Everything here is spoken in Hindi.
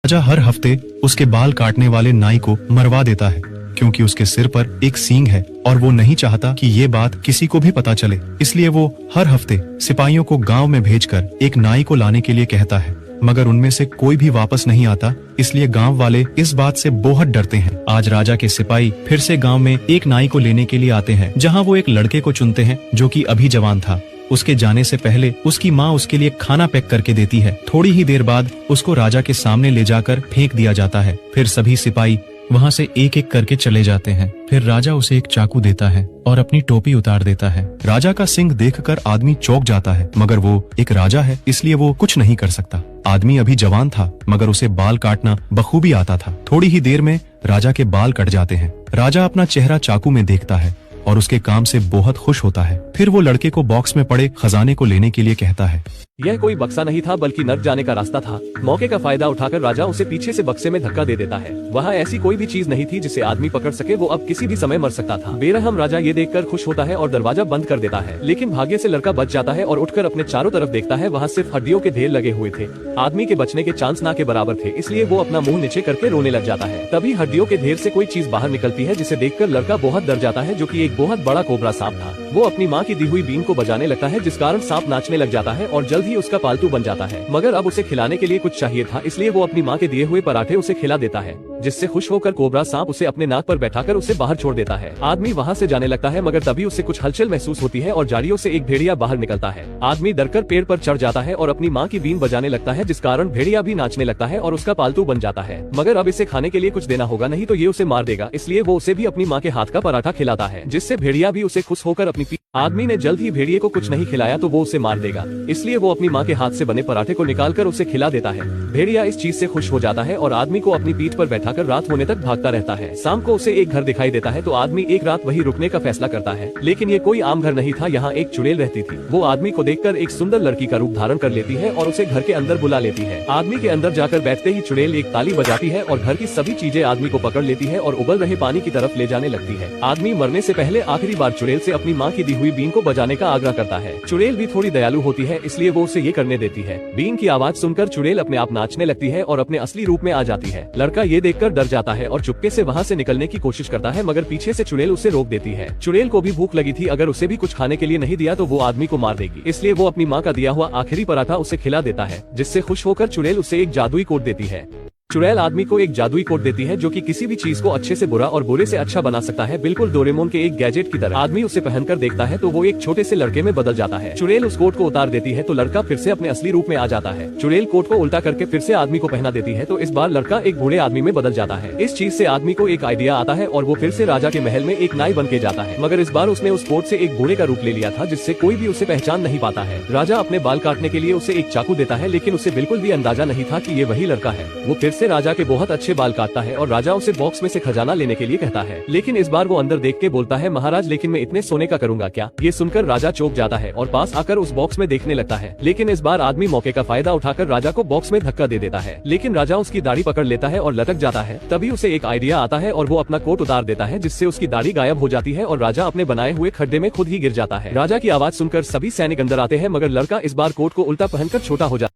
राजा हर हफ्ते उसके बाल काटने वाले नाई को मरवा देता है क्योंकि उसके सिर पर एक सींग है और वो नहीं चाहता कि ये बात किसी को भी पता चले। इसलिए वो हर हफ्ते सिपाहियों को गांव में भेजकर एक नाई को लाने के लिए कहता है, मगर उनमें से कोई भी वापस नहीं आता। इसलिए गांव वाले इस बात से बहुत डरते हैं। आज राजा के सिपाही फिर से गांव में एक नाई को लेने के लिए आते हैं, जहां वो एक लड़के को चुनते हैं जो कि अभी जवान था। उसके जाने से पहले उसकी माँ उसके लिए खाना पैक करके देती है। थोड़ी ही देर बाद उसको राजा के सामने ले जाकर फेंक दिया जाता है। फिर सभी सिपाही वहाँ से एक एक करके चले जाते हैं। फिर राजा उसे एक चाकू देता है और अपनी टोपी उतार देता है। राजा का सिंह देखकर आदमी चौंक जाता है, मगर वो एक राजा है इसलिए वो कुछ नहीं कर सकता। आदमी अभी जवान था मगर उसे बाल काटना बखूबी आता था। थोड़ी ही देर में राजा के बाल कट जाते हैं। राजा अपना चेहरा चाकू में देखता है और उसके काम से बहुत खुश होता है। फिर वो लड़के को बॉक्स में पड़े खजाने को लेने के लिए कहता है। यह कोई बक्सा नहीं था बल्कि नर्क जाने का रास्ता था। मौके का फायदा उठाकर राजा उसे पीछे से बक्से में धक्का दे देता है। वहाँ ऐसी कोई भी चीज नहीं थी जिसे आदमी पकड़ सके। वो अब किसी भी समय मर सकता था। बेरहम राजा ये देखकर खुश होता है और दरवाजा बंद कर देता है, लेकिन भाग्य से लड़का बच जाता है और उठकर अपने चारों तरफ देखता है। वहाँ सिर्फ हड्डियों के ढेर लगे हुए थे। आदमी के बचने के चांस ना के बराबर थे, इसलिए वो अपना मुंह नीचे करके रोने लग जाता है। तभी हड्डियों के ढेर से कोई चीज बाहर निकलती है, जिसे देखकर लड़का बहुत डर जाता है, जो कि एक बहुत बड़ा कोबरा सांप था। वो अपनी माँ की दी हुई बीन को बजाने लगता है, जिस कारण सांप नाचने लग जाता है और जल्द ही उसका पालतू बन जाता है। मगर अब उसे खिलाने के लिए कुछ चाहिए था, इसलिए वो अपनी माँ के दिए हुए पराठे उसे खिला देता है, जिससे खुश होकर कोबरा सांप उसे अपने नाक पर बैठाकर उसे बाहर छोड़ देता है। आदमी वहाँ से जाने लगता है, मगर तभी उसे कुछ हलचल महसूस होती है और झाड़ियों से एक भेड़िया बाहर निकलता है। आदमी डरकर पेड़ पर चढ़ जाता है और अपनी माँ की बीन बजाने लगता है, जिस कारण भेड़िया भी नाचने लगता है और उसका पालतू बन जाता है। मगर अब इसे खाने के लिए कुछ देना होगा, नहीं तो ये उसे मार देगा। इसलिए वो उसे भी अपनी माँ के हाथ का पराठा खिलाता है, जिससे भेड़िया भी उसे खुश होकर अपनी आदमी ने जल्द ही भेड़िए को कुछ नहीं खिलाया तो वो उसे मार देगा, इसलिए वो अपनी माँ के हाथ से बने पराठे को निकालकर उसे खिला देता है। भेड़िया इस चीज से खुश हो जाता है और आदमी को अपनी पीठ पर बैठाकर रात होने तक भागता रहता है। शाम को उसे एक घर दिखाई देता है तो आदमी एक रात वहीं रुकने का फैसला करता है, लेकिन ये कोई आम घर नहीं था। यहाँ एक चुड़ैल रहती थी। वो आदमी को देखकर एक सुंदर लड़की का रूप धारण कर लेती है और उसे घर के अंदर बुला लेती है। आदमी के अंदर जाकर बैठते ही चुड़ैल एक ताली बजाती है और घर की सभी चीजें आदमी को पकड़ लेती है और उबल रहे पानी की तरफ ले जाने लगती है। आदमी मरने से पहले आखिरी बार चुड़ैल से अपनी माँ की दी हुई बीन को बजाने का आग्रह करता है। चुड़ैल भी थोड़ी दयालु होती है, इसलिए वो उसे ये करने देती है। बीन की आवाज सुनकर चुड़ैल अपने आप नाचने लगती है और अपने असली रूप में आ जाती है। लड़का ये देखकर डर जाता है और चुपके से वहाँ से निकलने की कोशिश करता है, मगर पीछे से चुड़ैल उसे रोक देती है। चुड़ैल को भी भूख लगी थी, अगर उसे भी कुछ खाने के लिए नहीं दिया तो वो आदमी को मार देगी, इसलिए वो अपनी माँ का दिया हुआ आखिरी पराठा उसे खिला देता है, जिससे खुश होकर चुड़ैल उसे एक जादुई कोट देती है। चुड़ैल आदमी को एक जादुई कोट देती है जो कि किसी भी चीज को अच्छे से बुरा और बुरे से अच्छा बना सकता है, बिल्कुल डोरेमोन के एक गैजेट की तरह। आदमी उसे पहनकर देखता है तो वो एक छोटे से लड़के में बदल जाता है। चुड़ैल उस कोट को उतार देती है तो लड़का फिर से अपने असली रूप में आ जाता है। चुड़ैल कोट को उल्टा करके फिर से आदमी को पहना देती है तो इस बार लड़का एक बूढ़े आदमी में बदल जाता है। इस चीज से आदमी को एक आइडिया आता है और वो फिर से राजा के महल में एक नाई बन के जाता है, मगर इस बार उसने उस कोट से एक बूढ़े का रूप ले लिया था, जिससे कोई भी उसे पहचान नहीं पाता है। राजा अपने बाल काटने के लिए उसे एक चाकू देता है, लेकिन उसे बिल्कुल भी अंदाजा नहीं था कि ये वही लड़का है। वो फिर से राजा के बहुत अच्छे बाल काटता है और राजा उसे बॉक्स में से खजाना लेने के लिए कहता है, लेकिन इस बार वो अंदर देख के बोलता है, महाराज लेकिन मैं इतने सोने का करूंगा क्या? ये सुनकर राजा चौंक जाता है और पास आकर उस बॉक्स में देखने लगता है, लेकिन इस बार आदमी मौके का फायदा उठाकर राजा को बॉक्स में धक्का दे देता है, लेकिन राजा उसकी दाढ़ी पकड़ लेता है और लटक जाता है। तभी उसे एक आइडिया आता है और वो अपना कोट उतार देता है, जिससे उसकी दाढ़ी गायब हो जाती है और राजा अपने बनाए हुए खड्डे में खुद ही गिर जाता है। राजा की आवाज सुनकर सभी सैनिक अंदर आते हैं, मगर लड़का इस बार कोट को उल्टा पहनकर छोटा हो जाता है।